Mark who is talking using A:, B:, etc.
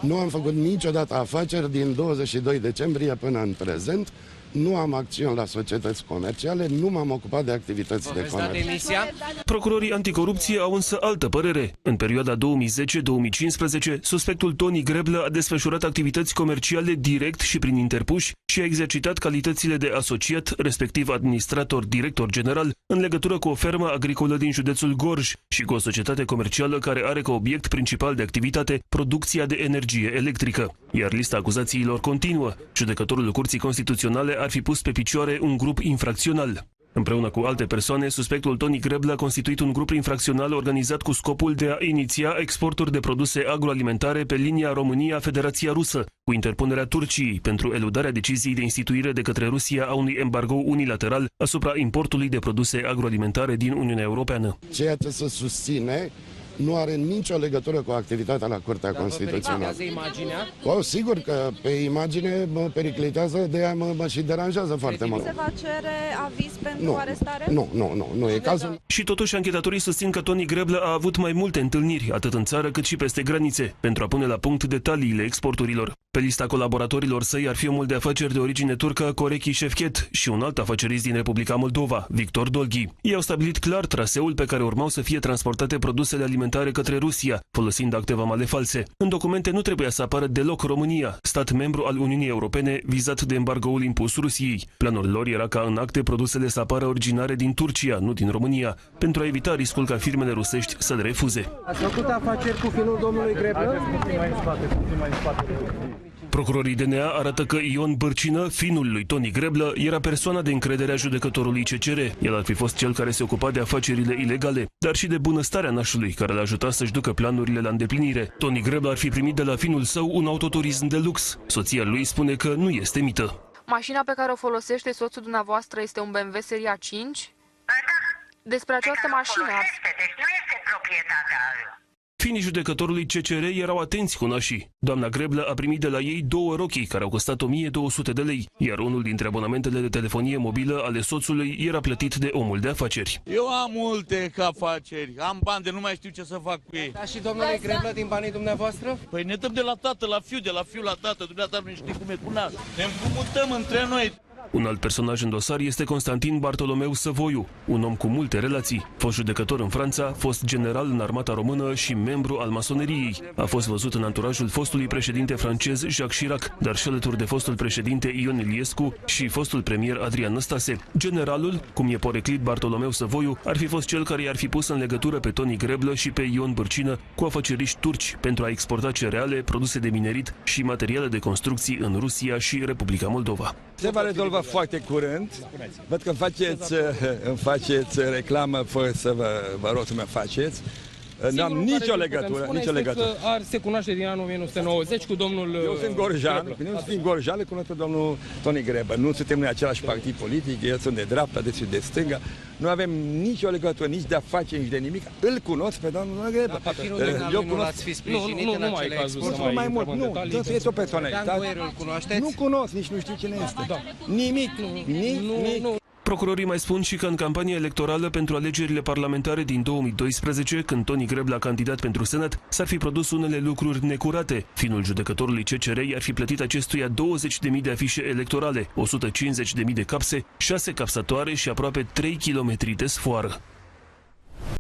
A: Nu am făcut niciodată afaceri din 22 decembrie până în prezent. Nu am acțiuni la societăți comerciale, nu m-am ocupat de activități de comerț.
B: Procurorii anticorupție au însă altă părere. În perioada 2010-2015, suspectul Tony Greblă a desfășurat activități comerciale direct și prin interpuși și a exercitat calitățile de asociat, respectiv administrator director general, în legătură cu o fermă agricolă din județul Gorj și cu o societate comercială care are ca obiect principal de activitate producția de energie electrică. Iar lista acuzațiilor continuă. Judecătorul Curții Constituționale ar fi pus pe picioare un grup infracțional. Împreună cu alte persoane, suspectul Tony Greblă a constituit un grup infracțional organizat cu scopul de a iniția exporturi de produse agroalimentare pe linia România-Federația Rusă, cu interpunerea Turciei pentru eludarea deciziei de instituire de către Rusia a unui embargo unilateral asupra importului de produse agroalimentare din Uniunea Europeană.
A: Ceea ce se susține nu are nicio legătură cu activitatea la Curtea Constituțională. Sigur că pe imagine mă periclitează, de aia mă și deranjează foarte mult.
C: Se va cere aviz pentru arestare?
A: Nu e cazul.
B: Și totuși anchetatorii susțin că Tony Greblă a avut mai multe întâlniri, atât în țară cât și peste granițe, pentru a pune la punct detaliile exporturilor. Pe lista colaboratorilor săi ar fi omul de afaceri de origine turcă Korechi Shevket și un alt afacerist din Republica Moldova, Victor Dolghi. Ei au stabilit clar traseul pe care urmau să fie transportate produsele alimentare către Rusia, folosind acte vamale false. În documente nu trebuia să apară deloc România, stat membru al Uniunii Europene vizat de embargoul impus Rusiei. Planul lor era ca în acte produsele să apară originare din Turcia, nu din România, pentru a evita riscul ca firmele rusești să le refuze.
D: Ați făcut afaceri cu finul domnului Greblă?
B: Procurorii DNA arată că Ion Bârcină, finul lui Tony Greblă, era persoana de încredere a judecătorului CCR. El ar fi fost cel care se ocupa de afacerile ilegale, dar și de bunăstarea nașului, care l-a ajutat să-și ducă planurile la îndeplinire. Tony Greblă ar fi primit de la finul său un autoturism de lux. Soția lui spune că nu este mită.
E: Mașina pe care o folosește soțul dumneavoastră este un BMW seria 5?
F: Da.
E: Despre această mașină...
F: Deci nu este proprietatea lui.
B: Finii judecătorului CCR erau atenți cu nașii. Doamna Greblă a primit de la ei 2 rochii care au costat 1200 de lei, iar unul dintre abonamentele de telefonie mobilă ale soțului era plătit de omul de afaceri.
G: Eu am multe afaceri, am bani de nu mai știu ce să fac cu ei.
D: Da, și domnule Greblă din banii dumneavoastră?
G: Păi ne dăm de la tată la fiu, de la fiu la tată, dumneavoastră nu știi cum e cu nas. Ne împrumutăm între noi.
B: Un alt personaj în dosar este Constantin Bartolomeu Săvoiu, un om cu multe relații. Fost judecător în Franța, fost general în armata română și membru al masoneriei. A fost văzut în anturajul fostului președinte francez Jacques Chirac, dar și alături de fostul președinte Ion Iliescu și fostul premier Adrian Năstase. Generalul, cum e poreclit Bartolomeu Săvoiu, ar fi fost cel care i-ar fi pus în legătură pe Tony Greblă și pe Ion Bârcină cu afaceriști turci pentru a exporta cereale, produse de minerit și materiale de construcții în Rusia și Republica Moldova.
H: Se va rezolva foarte curând. Văd că îmi faceți reclamă fără să vă rog să mă faceți. Nu am nicio legătură.
D: Se cunoaște din anul 1990 cu domnul...
H: Eu sunt gorjan, le cunosc pe domnul Tony Greblă. Nu suntem în același partid politic, eu sunt de dreapta, deși de stânga. Nu avem nicio legătură, nici de afaceri, nici de nimic. Îl cunosc pe domnul Greblă.
D: Nu l-ați fi sprijinit în acele exporturi?
H: Mai mult, nu. Este o personalitate. Nu cunosc, nici nu știu cine este. Nimic.
B: Procurorii mai spun și că în campania electorală pentru alegerile parlamentare din 2012, când Tony Greblă a candidat pentru Senat, s-ar fi produs unele lucruri necurate. Finul judecătorului CCR i-ar fi plătit acestuia 20.000 de afișe electorale, 150.000 de capse, 6 capsatoare și aproape 3 km de sfoară.